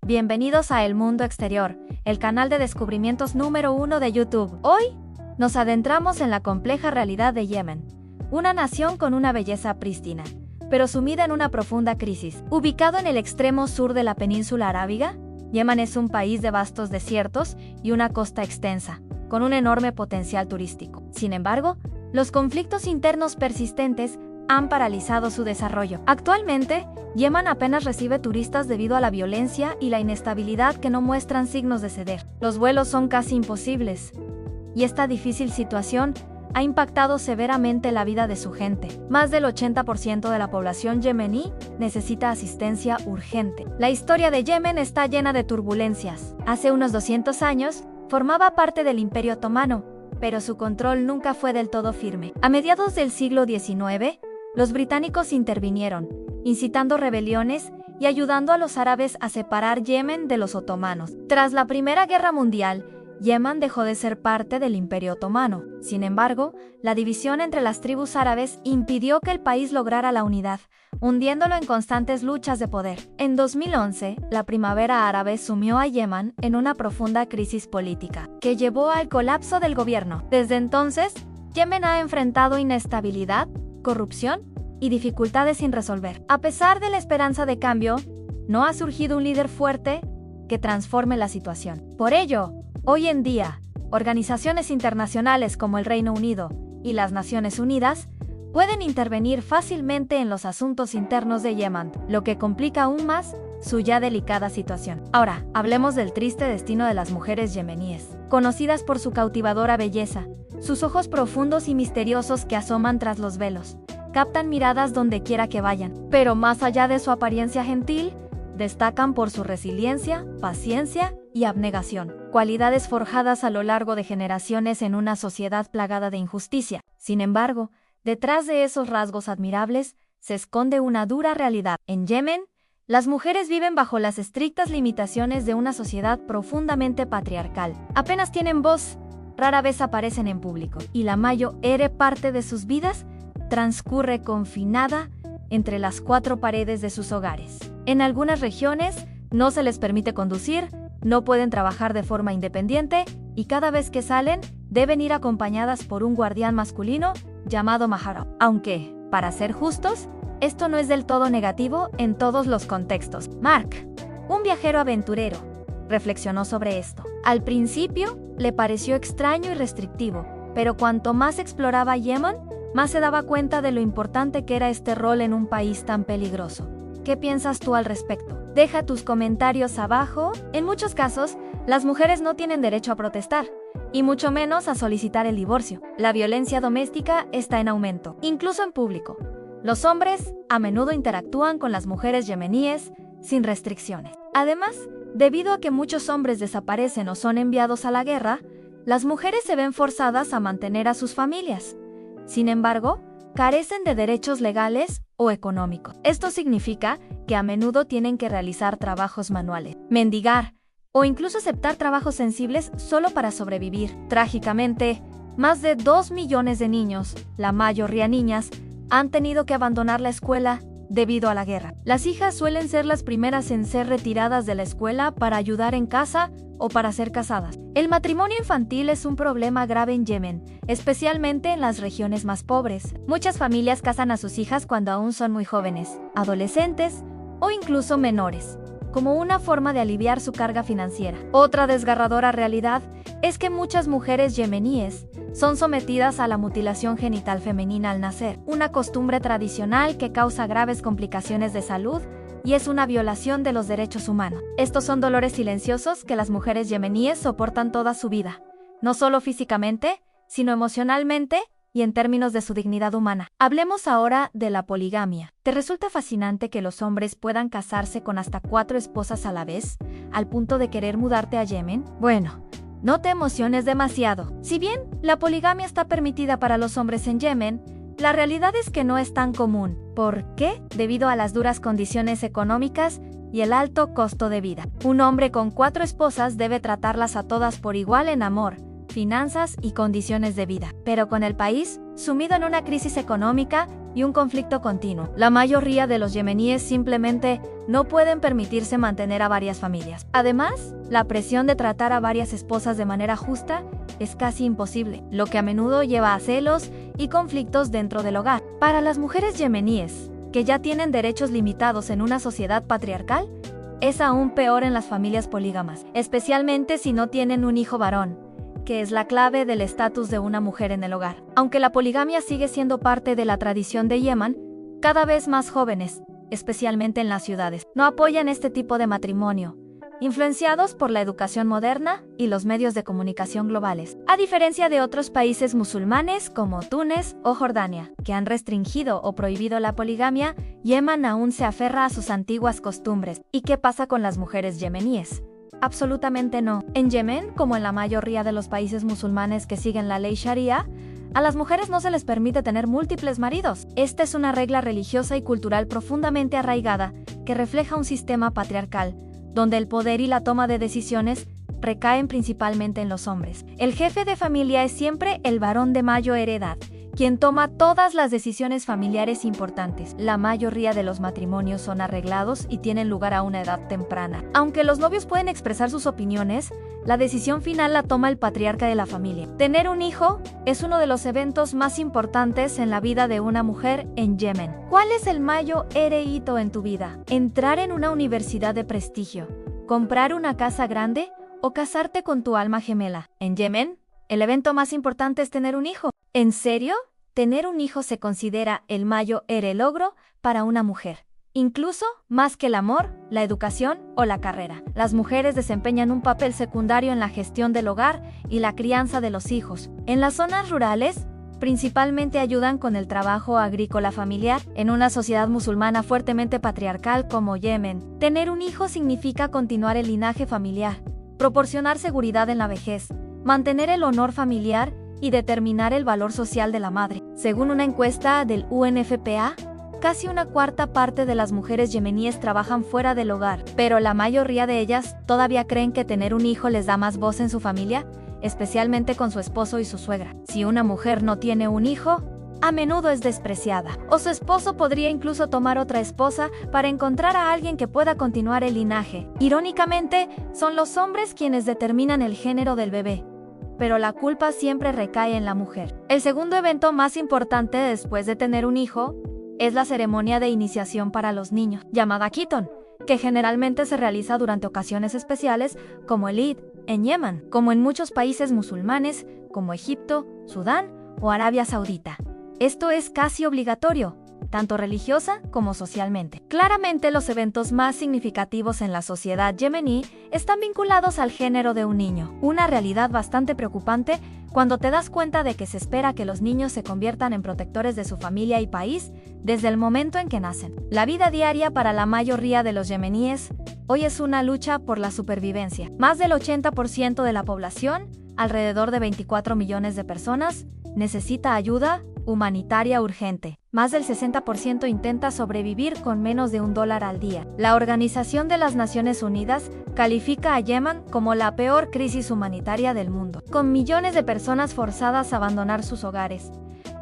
Bienvenidos a El Mundo Exterior, el canal de descubrimientos número 1 de YouTube. Hoy nos adentramos en la compleja realidad de Yemen, una nación con una belleza prístina, pero sumida en una profunda crisis. Ubicado en el extremo sur de la península arábiga, Yemen es un país de vastos desiertos y una costa extensa, con un enorme potencial turístico. Sin embargo, los conflictos internos persistentes han paralizado su desarrollo. Actualmente, Yemen apenas recibe turistas debido a la violencia y la inestabilidad que no muestran signos de ceder. Los vuelos son casi imposibles, y esta difícil situación ha impactado severamente la vida de su gente. Más del 80% de la población yemení necesita asistencia urgente. La historia de Yemen está llena de turbulencias. Hace unos 200 años, formaba parte del Imperio Otomano, pero su control nunca fue del todo firme. A mediados del siglo XIX, los británicos intervinieron, incitando rebeliones y ayudando a los árabes a separar Yemen de los otomanos. Tras la Primera Guerra Mundial, Yemen dejó de ser parte del Imperio Otomano. Sin embargo, la división entre las tribus árabes impidió que el país lograra la unidad, hundiéndolo en constantes luchas de poder. En 2011, la primavera árabe sumió a Yemen en una profunda crisis política, que llevó al colapso del gobierno. Desde entonces, Yemen ha enfrentado inestabilidad, corrupción y dificultades sin resolver. A pesar de la esperanza de cambio, no ha surgido un líder fuerte que transforme la situación. Por ello, hoy en día, organizaciones internacionales como el Reino Unido y las Naciones Unidas pueden intervenir fácilmente en los asuntos internos de Yemen, lo que complica aún más su ya delicada situación. Ahora, hablemos del triste destino de las mujeres yemeníes. Conocidas por su cautivadora belleza, sus ojos profundos y misteriosos que asoman tras los velos, captan miradas donde quiera que vayan. Pero más allá de su apariencia gentil, destacan por su resiliencia, paciencia y abnegación, cualidades forjadas a lo largo de generaciones en una sociedad plagada de injusticia. Sin embargo, detrás de esos rasgos admirables se esconde una dura realidad. En Yemen, las mujeres viven bajo las estrictas limitaciones de una sociedad profundamente patriarcal. Apenas tienen voz, rara vez aparecen en público, y la mayor parte de sus vidas transcurre confinada entre las cuatro paredes de sus hogares. En algunas regiones, no se les permite conducir, no pueden trabajar de forma independiente, y cada vez que salen, deben ir acompañadas por un guardián masculino llamado Mahram. Aunque, para ser justos, esto no es del todo negativo en todos los contextos. Mark, un viajero aventurero, reflexionó sobre esto. Al principio, le pareció extraño y restrictivo, pero cuanto más exploraba Yemen, más se daba cuenta de lo importante que era este rol en un país tan peligroso. ¿Qué piensas tú al respecto? Deja tus comentarios abajo. En muchos casos, las mujeres no tienen derecho a protestar, y mucho menos a solicitar el divorcio. La violencia doméstica está en aumento, incluso en público. Los hombres a menudo interactúan con las mujeres yemeníes sin restricciones. Además, debido a que muchos hombres desaparecen o son enviados a la guerra, las mujeres se ven forzadas a mantener a sus familias. Sin embargo, carecen de derechos legales o económicos. Esto significa que a menudo tienen que realizar trabajos manuales, mendigar o incluso aceptar trabajos sensibles solo para sobrevivir. Trágicamente, más de 2 millones de niños, la mayoría niñas, han tenido que abandonar la escuela debido a la guerra. Las hijas suelen ser las primeras en ser retiradas de la escuela para ayudar en casa o para ser casadas. El matrimonio infantil es un problema grave en Yemen, especialmente en las regiones más pobres. Muchas familias casan a sus hijas cuando aún son muy jóvenes, adolescentes o incluso menores, como una forma de aliviar su carga financiera. Otra desgarradora realidad es que muchas mujeres yemeníes son sometidas a la mutilación genital femenina al nacer, una costumbre tradicional que causa graves complicaciones de salud y es una violación de los derechos humanos. Estos son dolores silenciosos que las mujeres yemeníes soportan toda su vida, no solo físicamente, sino emocionalmente y en términos de su dignidad humana. Hablemos ahora de la poligamia. ¿Te resulta fascinante que los hombres puedan casarse con hasta 4 esposas a la vez, al punto de querer mudarte a Yemen? Bueno, no te emociones demasiado. Si bien la poligamia está permitida para los hombres en Yemen, la realidad es que no es tan común. ¿Por qué? Debido a las duras condiciones económicas y el alto costo de vida. Un hombre con 4 esposas debe tratarlas a todas por igual en amor, finanzas y condiciones de vida. Pero con el país sumido en una crisis económica y un conflicto continuo, la mayoría de los yemeníes simplemente no pueden permitirse mantener a varias familias. Además, la presión de tratar a varias esposas de manera justa es casi imposible, lo que a menudo lleva a celos y conflictos dentro del hogar. Para las mujeres yemeníes, que ya tienen derechos limitados en una sociedad patriarcal, es aún peor en las familias polígamas, especialmente si no tienen un hijo varón, que es la clave del estatus de una mujer en el hogar. Aunque la poligamia sigue siendo parte de la tradición de Yemen, cada vez más jóvenes, especialmente en las ciudades, no apoyan este tipo de matrimonio, influenciados por la educación moderna y los medios de comunicación globales. A diferencia de otros países musulmanes como Túnez o Jordania, que han restringido o prohibido la poligamia, Yemen aún se aferra a sus antiguas costumbres. ¿Y qué pasa con las mujeres yemeníes? Absolutamente no. En Yemen, como en la mayoría de los países musulmanes que siguen la ley Sharia, a las mujeres no se les permite tener múltiples maridos. Esta es una regla religiosa y cultural profundamente arraigada que refleja un sistema patriarcal, donde el poder y la toma de decisiones recaen principalmente en los hombres. El jefe de familia es siempre el varón de mayor edad, quien toma todas las decisiones familiares importantes. La mayoría de los matrimonios son arreglados y tienen lugar a una edad temprana. Aunque los novios pueden expresar sus opiniones, la decisión final la toma el patriarca de la familia. Tener un hijo es uno de los eventos más importantes en la vida de una mujer en Yemen. ¿Cuál es el mayor hito en tu vida? ¿Entrar en una universidad de prestigio, comprar una casa grande o casarte con tu alma gemela? En Yemen, el evento más importante es tener un hijo. ¿En serio? Tener un hijo se considera el mayor logro para una mujer. Incluso más que el amor, la educación o la carrera. Las mujeres desempeñan un papel secundario en la gestión del hogar y la crianza de los hijos. En las zonas rurales, principalmente ayudan con el trabajo agrícola familiar. En una sociedad musulmana fuertemente patriarcal como Yemen, tener un hijo significa continuar el linaje familiar, proporcionar seguridad en la vejez, mantener el honor familiar y determinar el valor social de la madre. Según una encuesta del UNFPA, casi una cuarta parte de las mujeres yemeníes trabajan fuera del hogar, pero la mayoría de ellas todavía creen que tener un hijo les da más voz en su familia, especialmente con su esposo y su suegra. Si una mujer no tiene un hijo, a menudo es despreciada, o su esposo podría incluso tomar otra esposa para encontrar a alguien que pueda continuar el linaje. Irónicamente, son los hombres quienes determinan el género del bebé, pero la culpa siempre recae en la mujer. El segundo evento más importante después de tener un hijo es la ceremonia de iniciación para los niños, llamada Khiton, que generalmente se realiza durante ocasiones especiales como el Eid en Yemen, como en muchos países musulmanes como Egipto, Sudán o Arabia Saudita. Esto es casi obligatorio, tanto religiosa como socialmente. Claramente los eventos más significativos en la sociedad yemení están vinculados al género de un niño, una realidad bastante preocupante cuando te das cuenta de que se espera que los niños se conviertan en protectores de su familia y país desde el momento en que nacen. La vida diaria para la mayoría de los yemeníes hoy es una lucha por la supervivencia. Más del 80% de la población, alrededor de 24 millones de personas, necesita ayuda humanitaria urgente. Más del 60% intenta sobrevivir con menos de $1 al día. La Organización de las Naciones Unidas califica a Yemen como la peor crisis humanitaria del mundo, con millones de personas forzadas a abandonar sus hogares,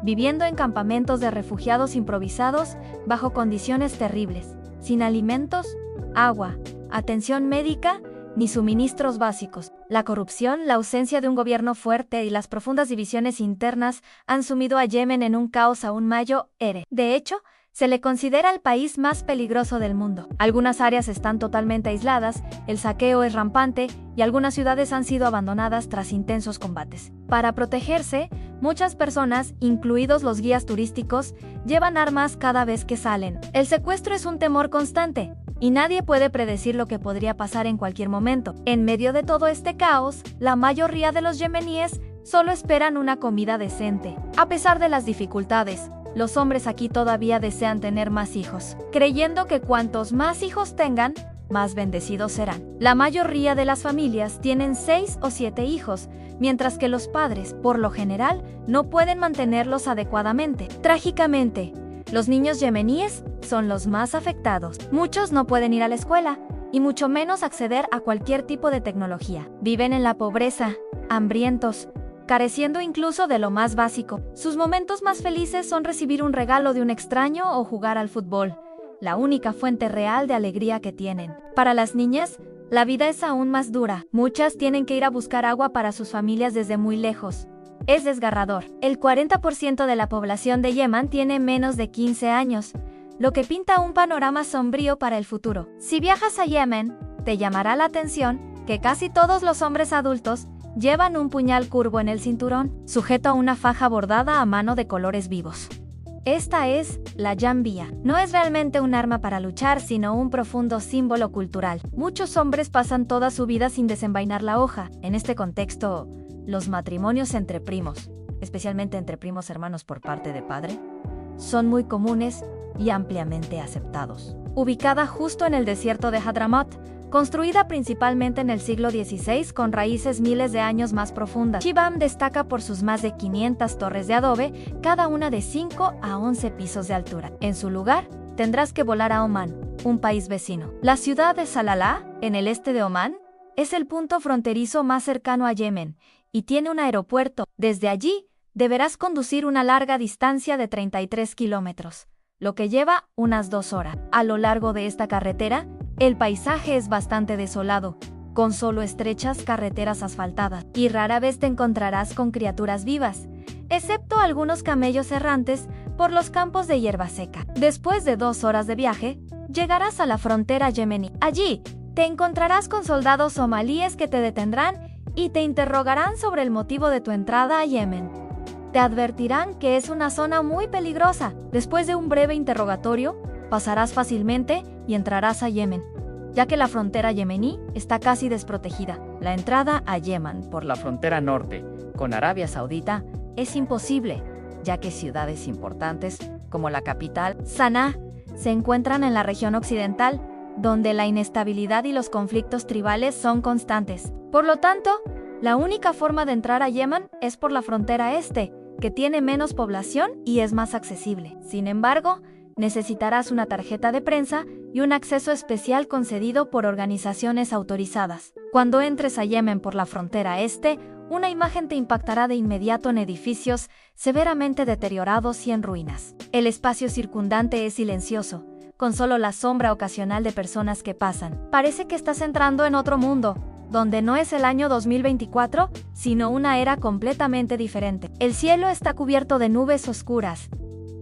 viviendo en campamentos de refugiados improvisados bajo condiciones terribles, sin alimentos, agua, atención médica ni suministros básicos. La corrupción, la ausencia de un gobierno fuerte y las profundas divisiones internas han sumido a Yemen en un caos aún mayor. De hecho, se le considera el país más peligroso del mundo. Algunas áreas están totalmente aisladas, el saqueo es rampante y algunas ciudades han sido abandonadas tras intensos combates. Para protegerse, muchas personas, incluidos los guías turísticos, llevan armas cada vez que salen. El secuestro es un temor constante, y nadie puede predecir lo que podría pasar en cualquier momento. En medio de todo este caos, la mayoría de los yemeníes solo esperan una comida decente. A pesar de las dificultades, los hombres aquí todavía desean tener más hijos, creyendo que cuantos más hijos tengan, más bendecidos serán. La mayoría de las familias tienen 6 o 7 hijos, mientras que los padres, por lo general, no pueden mantenerlos adecuadamente. Trágicamente, los niños yemeníes son los más afectados. Muchos no pueden ir a la escuela, y mucho menos acceder a cualquier tipo de tecnología. Viven en la pobreza, hambrientos, careciendo incluso de lo más básico. Sus momentos más felices son recibir un regalo de un extraño o jugar al fútbol, la única fuente real de alegría que tienen. Para las niñas, la vida es aún más dura. Muchas tienen que ir a buscar agua para sus familias desde muy lejos. Es desgarrador. El 40% de la población de Yemen tiene menos de 15 años, lo que pinta un panorama sombrío para el futuro. Si viajas a Yemen, te llamará la atención que casi todos los hombres adultos llevan un puñal curvo en el cinturón, sujeto a una faja bordada a mano de colores vivos. Esta es la jambia. No es realmente un arma para luchar, sino un profundo símbolo cultural. Muchos hombres pasan toda su vida sin desenvainar la hoja. En este contexto, los matrimonios entre primos, especialmente entre primos hermanos por parte de padre, son muy comunes y ampliamente aceptados. Ubicada justo en el desierto de Hadramaut, construida principalmente en el siglo XVI con raíces miles de años más profundas, Shibam destaca por sus más de 500 torres de adobe, cada una de 5 a 11 pisos de altura. En su lugar, tendrás que volar a Omán, un país vecino. La ciudad de Salalah, en el este de Omán, es el punto fronterizo más cercano a Yemen y tiene un aeropuerto. Desde allí, deberás conducir una larga distancia de 33 kilómetros, lo que lleva unas 2 horas. A lo largo de esta carretera, el paisaje es bastante desolado, con solo estrechas carreteras asfaltadas, y rara vez te encontrarás con criaturas vivas, excepto algunos camellos errantes por los campos de hierba seca. Después de 2 horas de viaje, llegarás a la frontera yemení. Allí, te encontrarás con soldados somalíes que te detendrán y te interrogarán sobre el motivo de tu entrada a Yemen. Te advertirán que es una zona muy peligrosa. Después de un breve interrogatorio, pasarás fácilmente y entrarás a Yemen, ya que la frontera yemení está casi desprotegida. La entrada a Yemen por la frontera norte con Arabia Saudita es imposible, ya que ciudades importantes, como la capital, Sanaa, se encuentran en la región occidental, donde la inestabilidad y los conflictos tribales son constantes. Por lo tanto, la única forma de entrar a Yemen es por la frontera este, que tiene menos población y es más accesible. Sin embargo, necesitarás una tarjeta de prensa y un acceso especial concedido por organizaciones autorizadas. Cuando entres a Yemen por la frontera este, una imagen te impactará de inmediato en edificios severamente deteriorados y en ruinas. El espacio circundante es silencioso, con solo la sombra ocasional de personas que pasan. Parece que estás entrando en otro mundo, donde no es el año 2024, sino una era completamente diferente. El cielo está cubierto de nubes oscuras,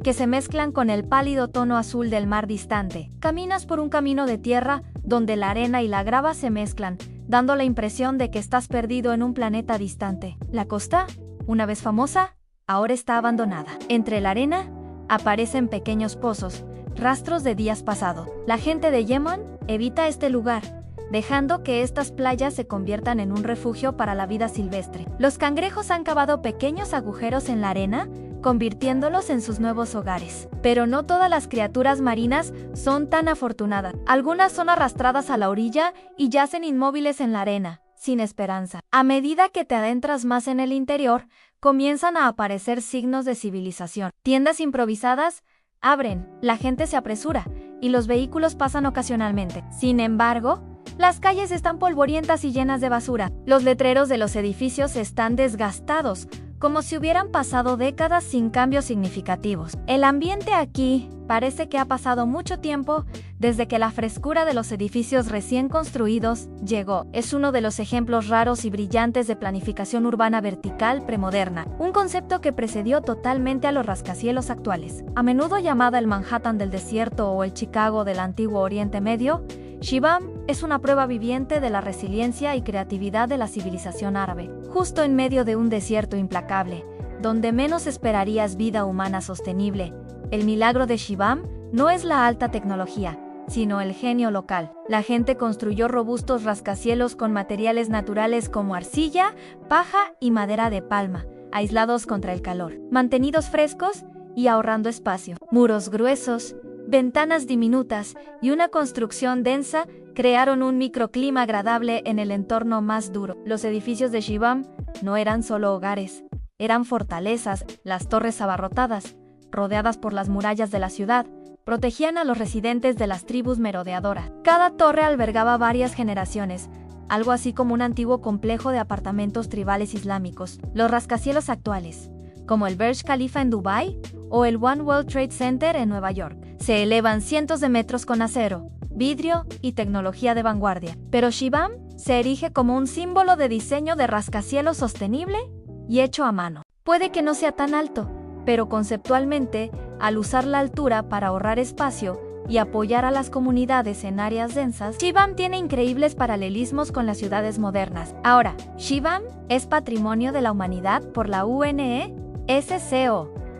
que se mezclan con el pálido tono azul del mar distante. Caminas por un camino de tierra donde la arena y la grava se mezclan, dando la impresión de que estás perdido en un planeta distante. La costa, una vez famosa, ahora está abandonada. Entre la arena, aparecen pequeños pozos, rastros de días pasados. La gente de Yemen evita este lugar, dejando que estas playas se conviertan en un refugio para la vida silvestre. Los cangrejos han cavado pequeños agujeros en la arena, convirtiéndolos en sus nuevos hogares. Pero no todas las criaturas marinas son tan afortunadas. Algunas son arrastradas a la orilla y yacen inmóviles en la arena, sin esperanza. A medida que te adentras más en el interior, comienzan a aparecer signos de civilización. Tiendas improvisadas abren, la gente se apresura y los vehículos pasan ocasionalmente. Sin embargo, las calles están polvorientas y llenas de basura. Los letreros de los edificios están desgastados, como si hubieran pasado décadas sin cambios significativos. El ambiente aquí parece que ha pasado mucho tiempo desde que la frescura de los edificios recién construidos llegó. Es uno de los ejemplos raros y brillantes de planificación urbana vertical premoderna, un concepto que precedió totalmente a los rascacielos actuales. A menudo llamada el Manhattan del desierto o el Chicago del antiguo Oriente Medio, Shibam es una prueba viviente de la resiliencia y creatividad de la civilización árabe. Justo en medio de un desierto implacable, donde menos esperarías vida humana sostenible, el milagro de Shibam no es la alta tecnología, sino el genio local. La gente construyó robustos rascacielos con materiales naturales como arcilla, paja y madera de palma, aislados contra el calor, mantenidos frescos y ahorrando espacio. Muros gruesos, ventanas diminutas y una construcción densa crearon un microclima agradable en el entorno más duro. Los edificios de Shibam no eran solo hogares, eran fortalezas. Las torres abarrotadas, rodeadas por las murallas de la ciudad, protegían a los residentes de las tribus merodeadoras. Cada torre albergaba varias generaciones, algo así como un antiguo complejo de apartamentos tribales islámicos. Los rascacielos actuales, como el Burj Khalifa en Dubái o el One World Trade Center en Nueva York, se elevan cientos de metros con acero, vidrio y tecnología de vanguardia. Pero Shibam se erige como un símbolo de diseño de rascacielos sostenible y hecho a mano. Puede que no sea tan alto, pero conceptualmente, al usar la altura para ahorrar espacio y apoyar a las comunidades en áreas densas, Shibam tiene increíbles paralelismos con las ciudades modernas. Ahora, Shibam es Patrimonio de la Humanidad por la UNESCO,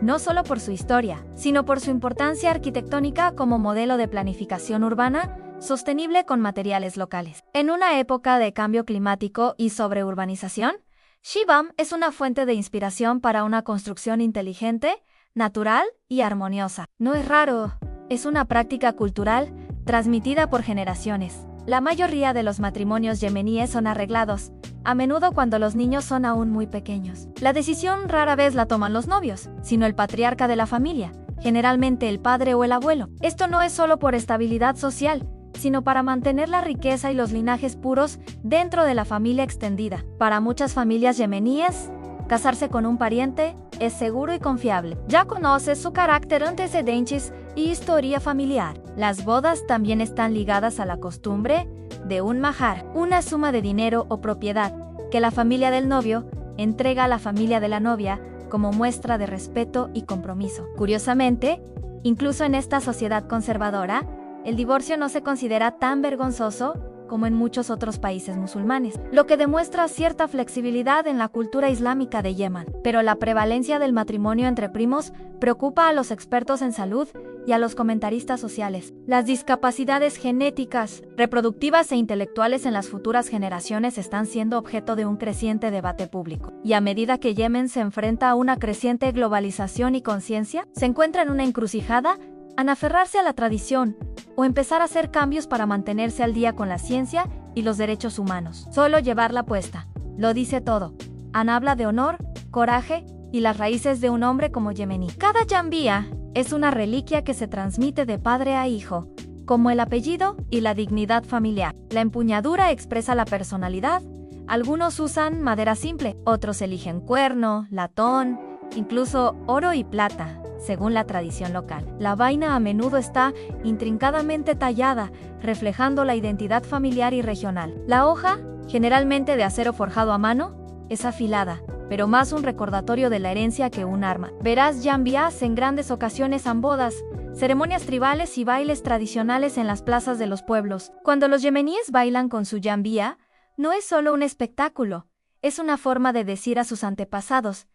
no solo por su historia, sino por su importancia arquitectónica como modelo de planificación urbana sostenible con materiales locales. En una época de cambio climático y sobreurbanización, Shibam es una fuente de inspiración para una construcción inteligente, natural y armoniosa. No es raro, es una práctica cultural transmitida por generaciones. La mayoría de los matrimonios yemeníes son arreglados, a menudo cuando los niños son aún muy pequeños. La decisión rara vez la toman los novios, sino el patriarca de la familia, generalmente el padre o el abuelo. Esto no es solo por estabilidad social, sino para mantener la riqueza y los linajes puros dentro de la familia extendida. Para muchas familias yemeníes, casarse con un pariente es seguro y confiable. Ya conoces su carácter, antecedentes y historia familiar. Las bodas también están ligadas a la costumbre de un mahar, una suma de dinero o propiedad que la familia del novio entrega a la familia de la novia como muestra de respeto y compromiso. Curiosamente, incluso en esta sociedad conservadora, el divorcio no se considera tan vergonzoso como en muchos otros países musulmanes, lo que demuestra cierta flexibilidad en la cultura islámica de Yemen. Pero la prevalencia del matrimonio entre primos preocupa a los expertos en salud y a los comentaristas sociales. Las discapacidades genéticas, reproductivas e intelectuales en las futuras generaciones están siendo objeto de un creciente debate público. Y a medida que Yemen se enfrenta a una creciente globalización y conciencia, se encuentra en una encrucijada en aferrarse a la tradición o empezar a hacer cambios para mantenerse al día con la ciencia y los derechos humanos. Solo llevarla puesta lo dice todo. An habla de honor, coraje y las raíces de un hombre como yemení. Cada jambía es una reliquia que se transmite de padre a hijo, como el apellido y la dignidad familiar. La empuñadura expresa la personalidad. Algunos usan madera simple, otros eligen cuerno, latón, incluso oro y plata, según la tradición local. La vaina a menudo está intrincadamente tallada, reflejando la identidad familiar y regional. La hoja, generalmente de acero forjado a mano, es afilada, pero más un recordatorio de la herencia que un arma. Verás jambias en grandes ocasiones en bodas, ceremonias tribales y bailes tradicionales en las plazas de los pueblos. Cuando los yemeníes bailan con su jambia, no es solo un espectáculo, es una forma de decir a sus antepasados,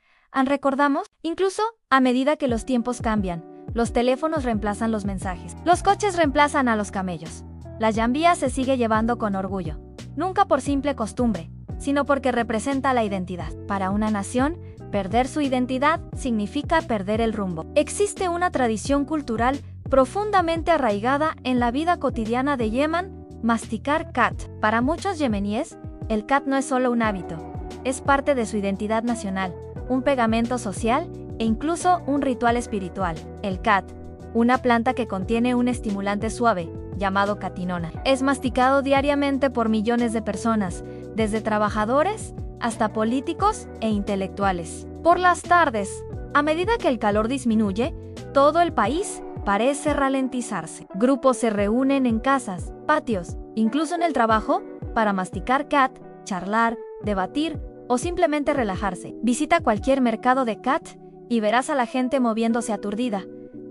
¿recordamos? Incluso, a medida que los tiempos cambian, los teléfonos reemplazan los mensajes. Los coches reemplazan a los camellos. La jambia se sigue llevando con orgullo, nunca por simple costumbre, sino porque representa la identidad. Para una nación, perder su identidad significa perder el rumbo. Existe una tradición cultural profundamente arraigada en la vida cotidiana de Yemen, masticar kat. Para muchos yemeníes, el kat no es solo un hábito, es parte de su identidad nacional, un pegamento social e incluso un ritual espiritual. El kat, una planta que contiene un estimulante suave, llamado catinona, es masticado diariamente por millones de personas, desde trabajadores hasta políticos e intelectuales. Por las tardes, a medida que el calor disminuye, todo el país parece ralentizarse. Grupos se reúnen en casas, patios, incluso en el trabajo, para masticar kat, charlar, debatir o simplemente relajarse. Visita cualquier mercado de kat y verás a la gente moviéndose aturdida,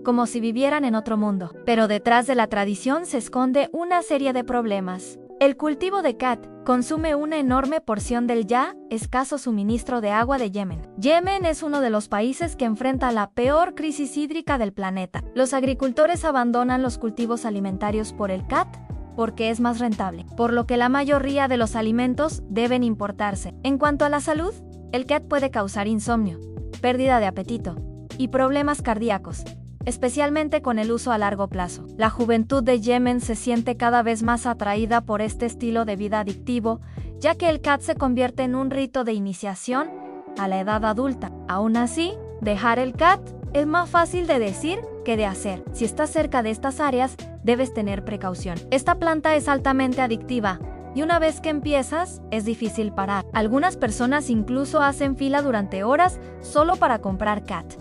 como si vivieran en otro mundo. Pero detrás de la tradición se esconde una serie de problemas. El cultivo de kat consume una enorme porción del ya escaso suministro de agua de Yemen. Yemen es uno de los países que enfrenta la peor crisis hídrica del planeta. Los agricultores abandonan los cultivos alimentarios por el kat porque es más rentable, por lo que la mayoría de los alimentos deben importarse. En cuanto a la salud, el kat puede causar insomnio, pérdida de apetito y problemas cardíacos, especialmente con el uso a largo plazo. La juventud de Yemen se siente cada vez más atraída por este estilo de vida adictivo, ya que el kat se convierte en un rito de iniciación a la edad adulta. Aún así, dejar el kat es más fácil de decir que de hacer. Si estás cerca de estas áreas, debes tener precaución. Esta planta es altamente adictiva, y una vez que empiezas, es difícil parar. Algunas personas incluso hacen fila durante horas solo para comprar cat.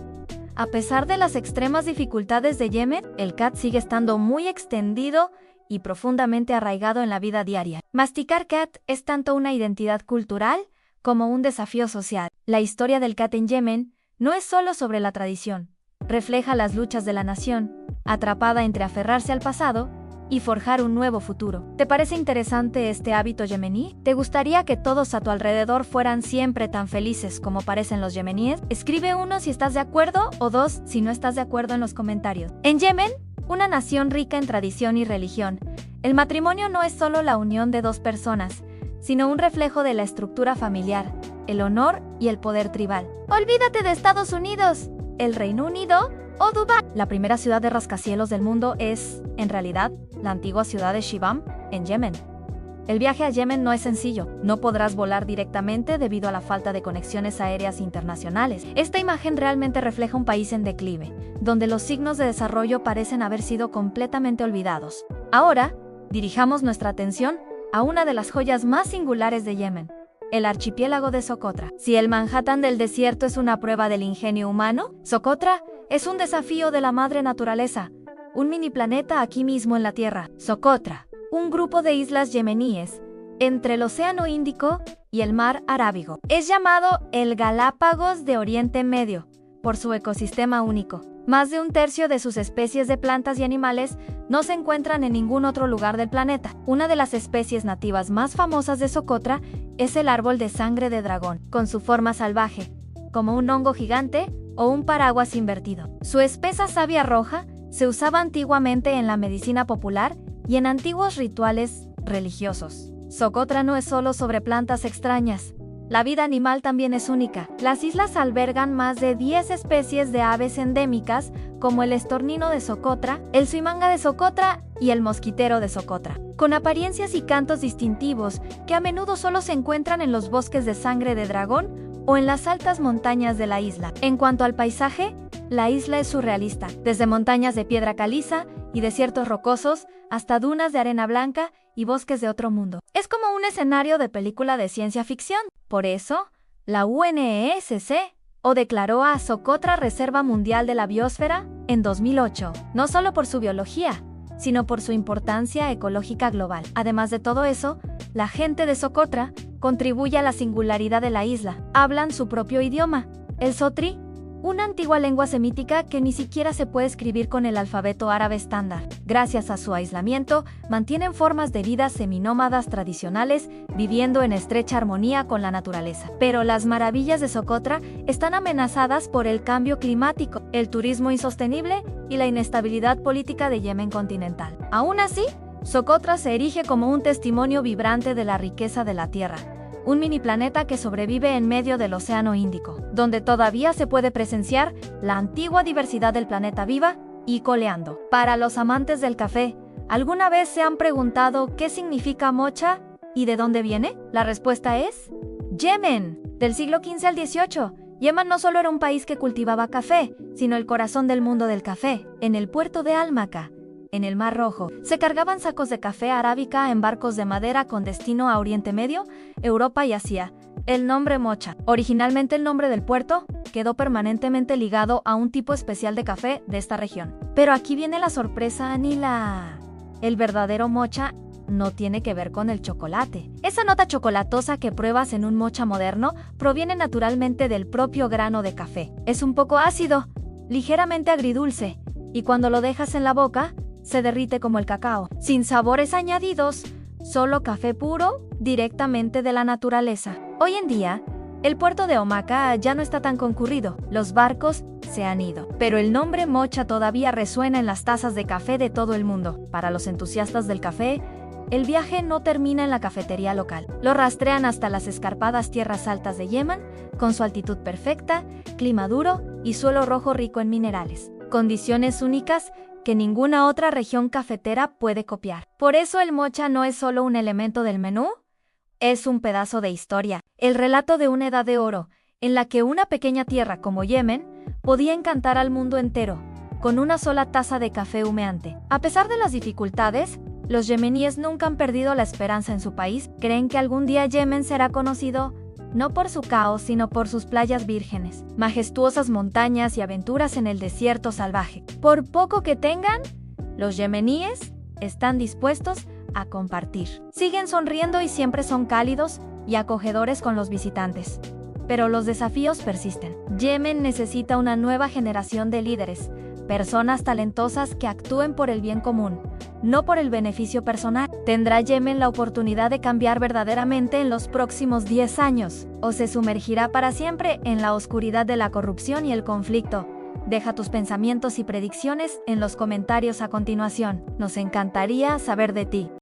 A pesar de las extremas dificultades de Yemen, el cat sigue estando muy extendido y profundamente arraigado en la vida diaria. Masticar cat es tanto una identidad cultural como un desafío social. La historia del cat en Yemen no es solo sobre la tradición, refleja las luchas de la nación, atrapada entre aferrarse al pasado y forjar un nuevo futuro. ¿Te parece interesante este hábito yemení? ¿Te gustaría que todos a tu alrededor fueran siempre tan felices como parecen los yemeníes? Escribe 1 si estás de acuerdo o 2 si no estás de acuerdo en los comentarios. En Yemen, una nación rica en tradición y religión, el matrimonio no es solo la unión de 2 personas, sino un reflejo de la estructura familiar, el honor y el poder tribal. Olvídate de Estados Unidos, el Reino Unido o Dubái. La primera ciudad de rascacielos del mundo es, en realidad, la antigua ciudad de Shibam, en Yemen. El viaje a Yemen no es sencillo, no podrás volar directamente debido a la falta de conexiones aéreas internacionales. Esta imagen realmente refleja un país en declive, donde los signos de desarrollo parecen haber sido completamente olvidados. Ahora, dirijamos nuestra atención a una de las joyas más singulares de Yemen, el archipiélago de Socotra. Si el Manhattan del desierto es una prueba del ingenio humano, Socotra es un desafío de la madre naturaleza, un mini planeta aquí mismo en la Tierra. Socotra, un grupo de islas yemeníes entre el Océano Índico y el Mar Arábigo. Es llamado el Galápagos de Oriente Medio por su ecosistema único. Más de 1/3 de sus especies de plantas y animales no se encuentran en ningún otro lugar del planeta. Una de las especies nativas más famosas de Socotra es el árbol de sangre de dragón, con su forma salvaje, como un hongo gigante o un paraguas invertido. Su espesa savia roja se usaba antiguamente en la medicina popular y en antiguos rituales religiosos. Socotra no es solo sobre plantas extrañas. La vida animal también es única. Las islas albergan más de 10 especies de aves endémicas, como el estornino de Socotra, el suimanga de Socotra y el mosquitero de Socotra, con apariencias y cantos distintivos que a menudo solo se encuentran en los bosques de sangre de dragón o en las altas montañas de la isla. En cuanto al paisaje, la isla es surrealista, desde montañas de piedra caliza y desiertos rocosos hasta dunas de arena blanca y bosques de otro mundo. Es como un escenario de película de ciencia ficción. Por eso, la UNESC declaró a Socotra Reserva Mundial de la Biosfera en 2008, no solo por su biología, sino por su importancia ecológica global. Además de todo eso, la gente de Socotra contribuye a la singularidad de la isla. Hablan su propio idioma, el sotri, una antigua lengua semítica que ni siquiera se puede escribir con el alfabeto árabe estándar. Gracias a su aislamiento, mantienen formas de vida seminómadas tradicionales, viviendo en estrecha armonía con la naturaleza. Pero las maravillas de Socotra están amenazadas por el cambio climático, el turismo insostenible y la inestabilidad política de Yemen continental. Aún así, Socotra se erige como un testimonio vibrante de la riqueza de la Tierra, un mini planeta que sobrevive en medio del Océano Índico, donde todavía se puede presenciar la antigua diversidad del planeta viva y coleando. Para los amantes del café, ¿alguna vez se han preguntado qué significa mocha y de dónde viene? La respuesta es Yemen. Del siglo XV al XVIII, Yemen no solo era un país que cultivaba café, sino el corazón del mundo del café. En el puerto de Almaca, en el Mar Rojo, se cargaban sacos de café arábica en barcos de madera con destino a Oriente Medio, Europa y Asia. El nombre mocha, originalmente el nombre del puerto, quedó permanentemente ligado a un tipo especial de café de esta región. Pero aquí viene la sorpresa, Anila. El verdadero mocha no tiene que ver con el chocolate. Esa nota chocolatosa que pruebas en un mocha moderno proviene naturalmente del propio grano de café. Es un poco ácido, ligeramente agridulce, y cuando lo dejas en la boca, se derrite como el cacao, sin sabores añadidos, solo café puro, directamente de la naturaleza. Hoy en día, el puerto de Omaca ya no está tan concurrido, los barcos se han ido, pero el nombre mocha todavía resuena en las tazas de café de todo el mundo. Para los entusiastas del café, el viaje no termina en la cafetería local. Lo rastrean hasta las escarpadas tierras altas de Yemen, con su altitud perfecta, clima duro y suelo rojo rico en minerales. Condiciones únicas que ninguna otra región cafetera puede copiar. Por eso el mocha no es solo un elemento del menú, es un pedazo de historia, el relato de una edad de oro, en la que una pequeña tierra como Yemen podía encantar al mundo entero, con una sola taza de café humeante. A pesar de las dificultades, Los yemeníes nunca han perdido la esperanza en su país, creen que algún día Yemen será conocido no por su caos, sino por sus playas vírgenes, majestuosas montañas y aventuras en el desierto salvaje. Por poco que tengan, los yemeníes están dispuestos a compartir. Siguen sonriendo y siempre son cálidos y acogedores con los visitantes. Pero los desafíos persisten. Yemen necesita una nueva generación de líderes, personas talentosas que actúen por el bien común, no por el beneficio personal. ¿Tendrá Yemen la oportunidad de cambiar verdaderamente en los próximos 10 años? ¿O se sumergirá para siempre en la oscuridad de la corrupción y el conflicto? Deja tus pensamientos y predicciones en los comentarios a continuación. Nos encantaría saber de ti.